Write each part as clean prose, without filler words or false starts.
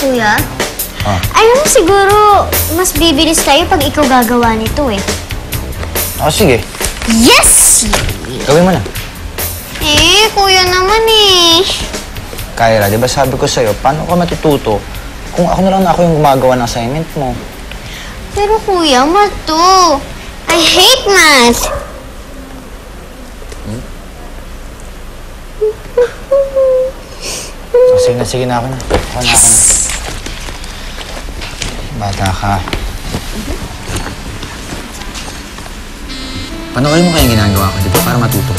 Kuya? Alam mo siguro, mas bibilis tayo pag ikaw gagawa nito eh. Sige. Yes! Gawin mo na. Kuya naman eh. Kyra, di ba sabi ko sa'yo, paano ka matututo kung ako na lang ako yung gumagawa ng assignment mo? Pero kuya, math to. I hate math. Sige na ako na. Yes! Bata ka. Panoorin mo kayang ginagawa ko, di ba? Para matuto.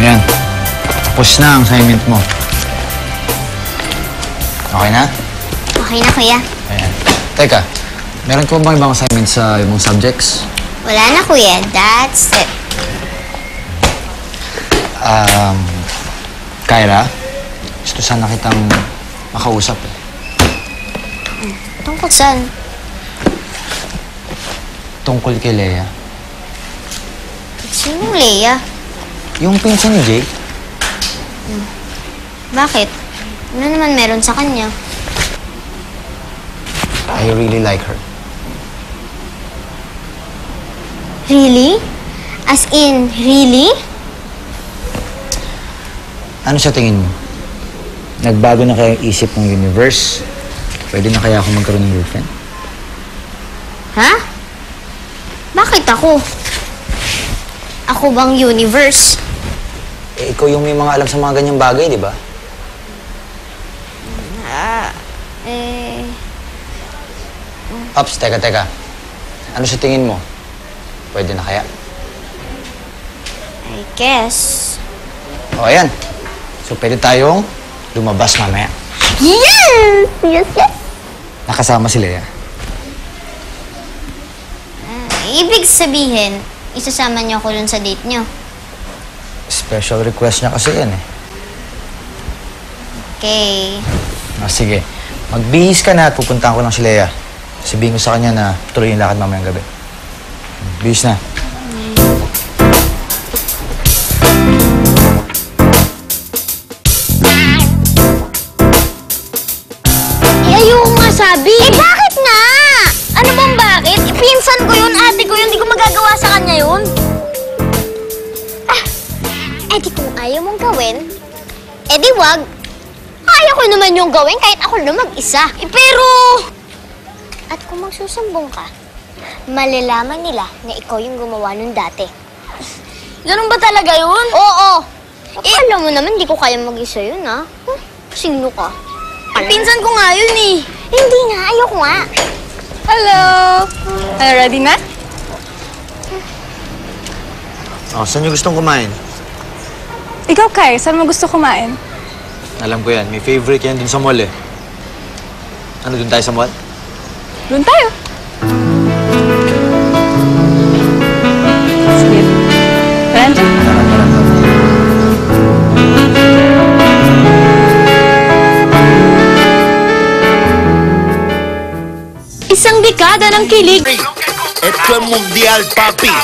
Ayan. Tapos na ang assignment mo. Okay na? Okay na, kuya. Ayan. Teka, meron ka ba bang ibang assignment sa ibang subjects? Wala na, kuya. That's it. Kyra, gusto sana kitang makausap eh. Tungkol saan? Tungkol kay Lea. Sinong Lea? Yung pinsan ni Jake. Bakit? Ano naman meron sa kanya? I really like her. Really? As in, really? Ano sa tingin mo? Nagbago na kaya ang isip ng universe? Pwede na kaya ako magkaroon ng girlfriend? Ha? Bakit ako? Ako bang universe? Ikaw yung may mga alam sa mga ganyang bagay, di ba? Ops, teka. Ano sa tingin mo? Pwede na kaya? I guess. Ayan. So, pwede tayong lumabas mamaya. Yes! Yes! Nakasama si Lea. Ibig sabihin, isasama niyo ako dun sa date niyo. Special request niya kasi yan eh. Okay. Sige. Magbihis ka na at pupuntahan ko lang si Lea. Sabihin ko sa kanya na tuloy yung lakad mamayang gabi. Bihis na. Ayoko nga sabi! Bakit nga? Ano bang bakit? Pinsan ko yun, ate ko yun, hindi ko magagawa sa kanya yun. Di kung ayaw mong gawin, di wag. Ayaw ko naman yung gawin kahit ako na mag-isa. Pero... At kung magsusumbong ka, malalaman nila na ikaw yung gumawa nun dati. Ganun ba talaga yun? Oo. Alam mo naman, di ko kaya mag-isa yun, ha? Sino ka? Pinsan ko nga yun, eh. Hindi nga, ayoko nga. Hello! Ready na? Saan niyo gustong kumain? Ikaw, Kai, saan mo gusto kumain? Alam ko yan. May favorite yan dun sa mall eh. Ano, dun tayo sa mall? Doon tayo. Sige. Tara dyan. Isang dekada ng kilig. Esto es mundial, papi.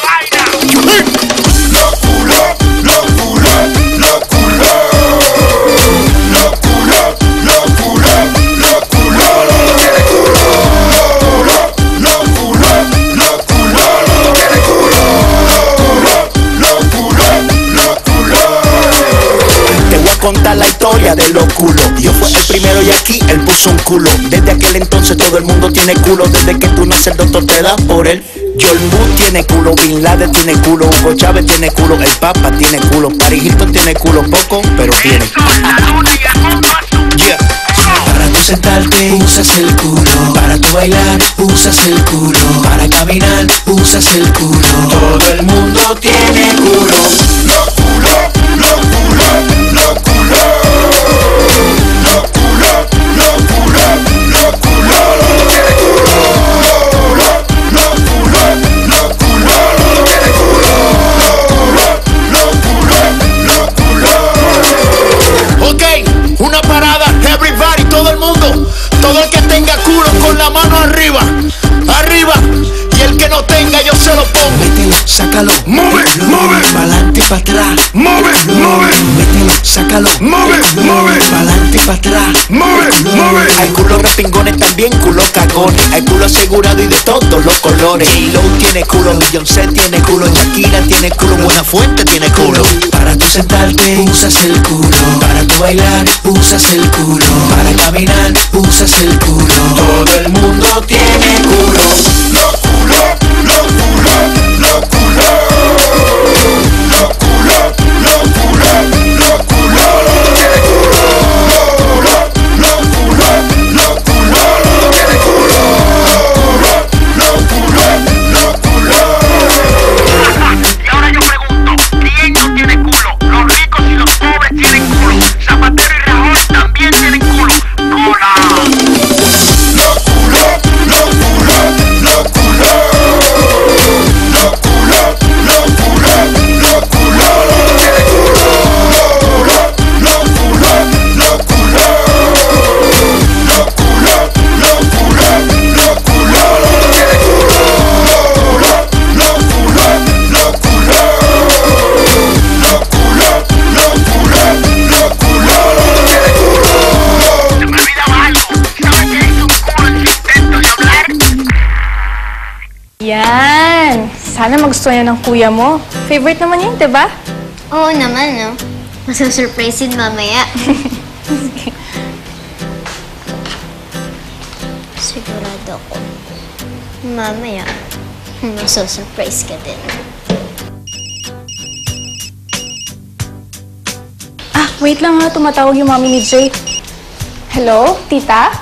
Contar la historia de los culos. Yo fue el primero y aquí él puso tenemos un culo. Desde aquel entonces todo el mundo tiene culo. Desde que tú naces el doctor te da por él. John Woo tiene culo, Bin Laden tiene culo, Hugo Chávez tiene culo, el Papa tiene culo, Paris Hilton tiene culo, poco, pero tiene. Yeah. Para tú sentarte usas el culo, para tú bailar usas el culo, para caminar usas el culo. Todo el mundo tiene culo. Los culos, los culos, los culos. Los culos, los culos, los culos. Ok, una parada, everybody, todo el mundo. Todo el que tenga culo con la mano arriba, arriba. Y el que no tenga yo se lo pongo. Mételo, sácalo, Move, move. pa'lante y pa' atrás. Move, move. Mételo, sácalo, Move, move. pa'lante y pa' atrás. Move, move. Hay culo repingones también, culo cagones. Hay culo asegurado y de todos los colores. J-Lo tiene culo, Beyoncé tiene culo, Shakira tiene culo, Buenafuente tiene culo. Para tú sentarte usas el culo, para tú bailar usas el culo, para caminar usas el culo. Todo el mundo tiene culo. Los culos, los culos, los culos. Los culos, los culos, los culos. Los culos, los culos. Los culos, los culos. Y ahora yo pregunto, ¿quién no tiene culo? Los ricos y los pobres tienen culo. Zapatero y Rajoy también tienen culo. ¡Cola! Los culos, los culos, los culos. Los culos, los culos, los culos. Los culos, los culos. Los culos, los culos, los culos. Los culos, los culos. Los culos, los culos, los culos. Se me olvidaba algo. ¿Sabes que hice un culo en su intento de hablar? Yan! Sana magustuhan yan ng kuya mo. Favorite naman yun, diba? Oo naman, no? Masusurprise din mamaya. Sigurado ako. Mamaya, masusurprise ka din. Ah, wait lang ha. Tumatawag yung mami ni Jay. Hello, tita?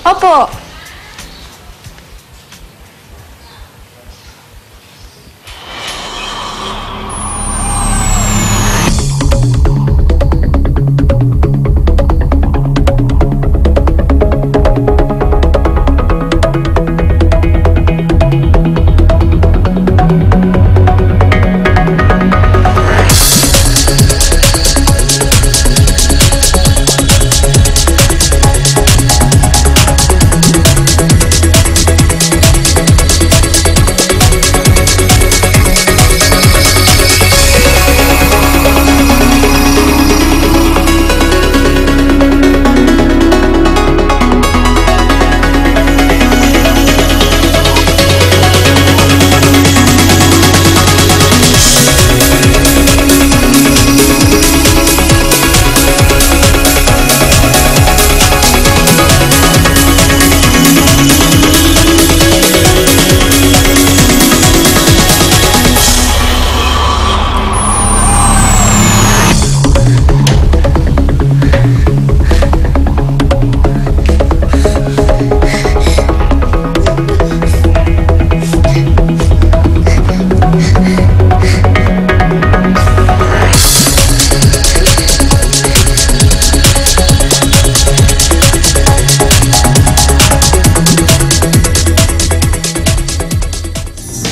Opo.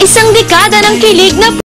Isang dekada ng kilig na